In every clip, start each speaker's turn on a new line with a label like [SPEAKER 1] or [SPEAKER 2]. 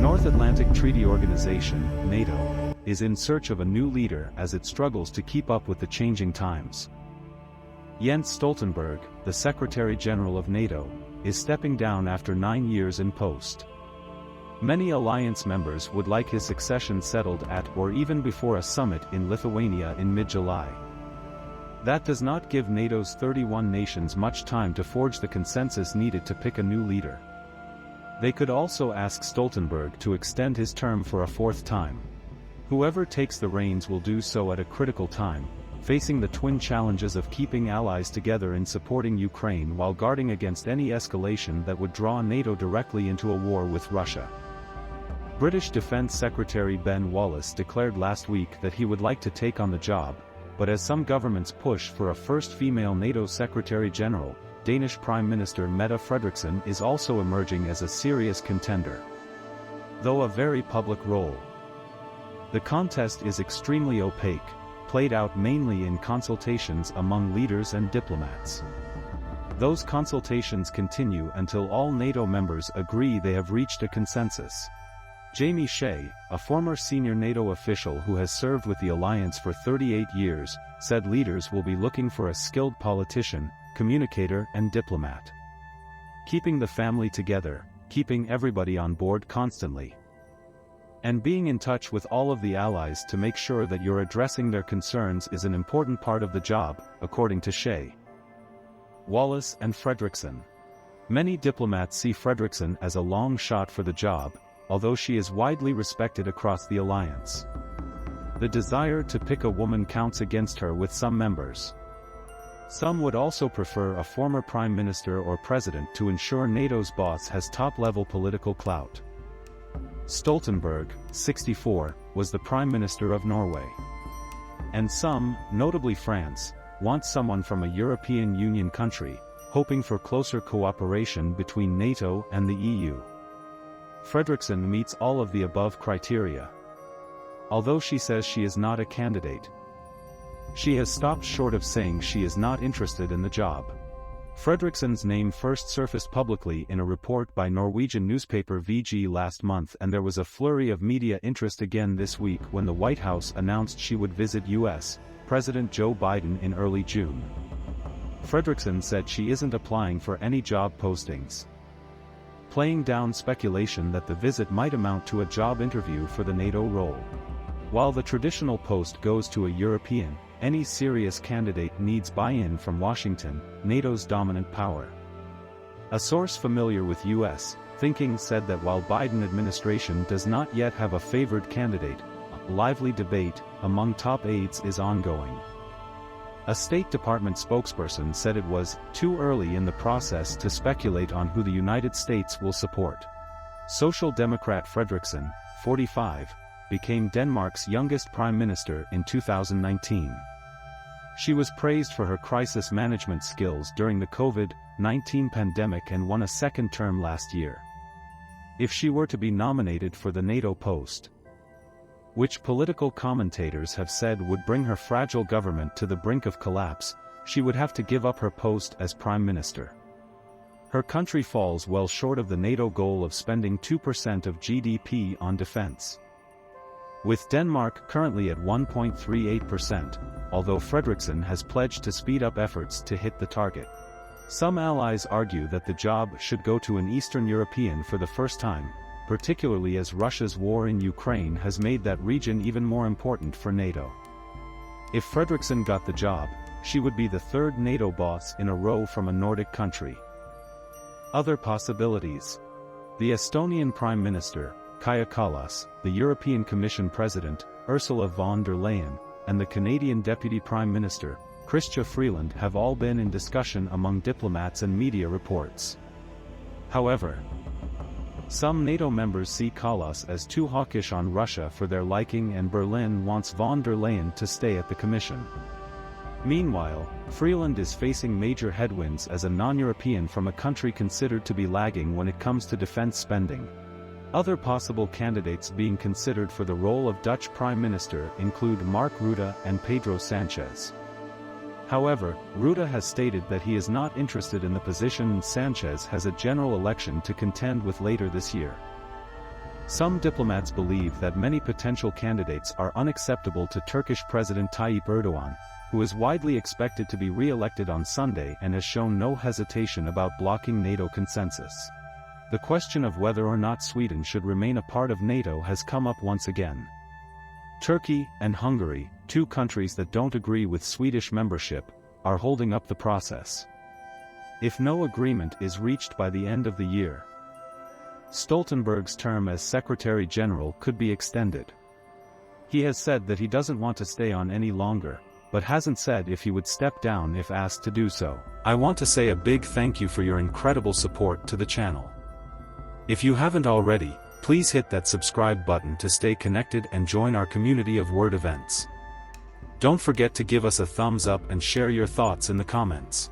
[SPEAKER 1] North Atlantic Treaty Organization, NATO, is in search of a new leader as it struggles to keep up with the changing times. Jens Stoltenberg, the Secretary-General of NATO, is stepping down after 9 years in post. Many alliance members would like his succession settled at or even before a summit in Lithuania in mid-July. That does not give NATO's 31 nations much time to forge the consensus needed to pick a new leader. They could also ask Stoltenberg to extend his term for a fourth time. Whoever takes the reins will do so at a critical time, facing the twin challenges of keeping allies together in supporting Ukraine while guarding against any escalation that would draw NATO directly into a war with Russia. British Defence Secretary Ben Wallace declared last week that he would like to take on the job, but as some governments push for a first female NATO Secretary-General, Danish Prime Minister Mette Frederiksen is also emerging as a serious contender. Though a very public role. The contest is extremely opaque, played out mainly in consultations among leaders and diplomats. Those consultations continue until all NATO members agree they have reached a consensus. Jamie Shea, a former senior NATO official who has served with the alliance for 38 years, said leaders will be looking for a skilled politician, communicator and diplomat. Keeping the family together, keeping everybody on board constantly. And being in touch with all of the allies to make sure that you're addressing their concerns is an important part of the job, according to Shea. Wallace and Frederiksen. Many diplomats see Frederiksen as a long shot for the job, although she is widely respected across the alliance. The desire to pick a woman counts against her with some members. Some would also prefer a former prime minister or president to ensure NATO's boss has top-level political clout. Stoltenberg, 64, was the Prime Minister of Norway. And some, notably France, want someone from a European Union country, hoping for closer cooperation between NATO and the EU. Frederiksen meets all of the above criteria. Although she says she is not a candidate, she has stopped short of saying she is not interested in the job. Frederiksen's name first surfaced publicly in a report by Norwegian newspaper VG last month, and there was a flurry of media interest again this week when the White House announced she would visit U.S. President Joe Biden in early June. Frederiksen said she isn't applying for any job postings, playing down speculation that the visit might amount to a job interview for the NATO role. While the traditional post goes to a European, any serious candidate needs buy-in from Washington, NATO's dominant power. A source familiar with U.S. thinking said that while Biden administration does not yet have a favored candidate, a lively debate among top aides is ongoing. A State Department spokesperson said it was too early in the process to speculate on who the United States will support. Social Democrat Frederiksen, 45, became Denmark's youngest prime minister in 2019. She was praised for her crisis management skills during the COVID-19 pandemic and won a second term last year. If she were to be nominated for the NATO post, which political commentators have said would bring her fragile government to the brink of collapse, she would have to give up her post as prime minister. Her country falls well short of the NATO goal of spending 2% of GDP on defense, with Denmark currently at 1.38%, although Frederiksen has pledged to speed up efforts to hit the target. Some allies argue that the job should go to an Eastern European for the first time, particularly as Russia's war in Ukraine has made that region even more important for NATO. If Frederiksen got the job, she would be the third NATO boss in a row from a Nordic country. Other possibilities. The Estonian Prime Minister, Kaja Kallas, the European Commission President, Ursula von der Leyen, and the Canadian Deputy Prime Minister, Chrystia Freeland have all been in discussion among diplomats and media reports. However, some NATO members see Kallas as too hawkish on Russia for their liking, and Berlin wants von der Leyen to stay at the Commission. Meanwhile, Freeland is facing major headwinds as a non-European from a country considered to be lagging when it comes to defense spending. Other possible candidates being considered for the role of Dutch Prime Minister include Mark Rutte and Pedro Sanchez. However, Rutte has stated that he is not interested in the position, and Sanchez has a general election to contend with later this year. Some diplomats believe that many potential candidates are unacceptable to Turkish President Tayyip Erdogan, who is widely expected to be re-elected on Sunday and has shown no hesitation about blocking NATO consensus. The question of whether or not Sweden should remain a part of NATO has come up once again. Turkey and Hungary, two countries that don't agree with Swedish membership, are holding up the process. If no agreement is reached by the end of the year, Stoltenberg's term as Secretary General could be extended. He has said that he doesn't want to stay on any longer, but hasn't said if he would step down if asked to do so. I want to say a big thank you for your incredible support to the channel. If you haven't already, please hit that subscribe button to stay connected and join our community of Word events. Don't forget to give us a thumbs up and share your thoughts in the comments.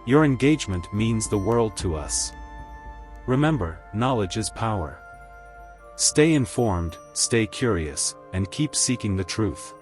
[SPEAKER 1] Your engagement means the world to us. Remember, knowledge is power. Stay informed, stay curious, and keep seeking the truth.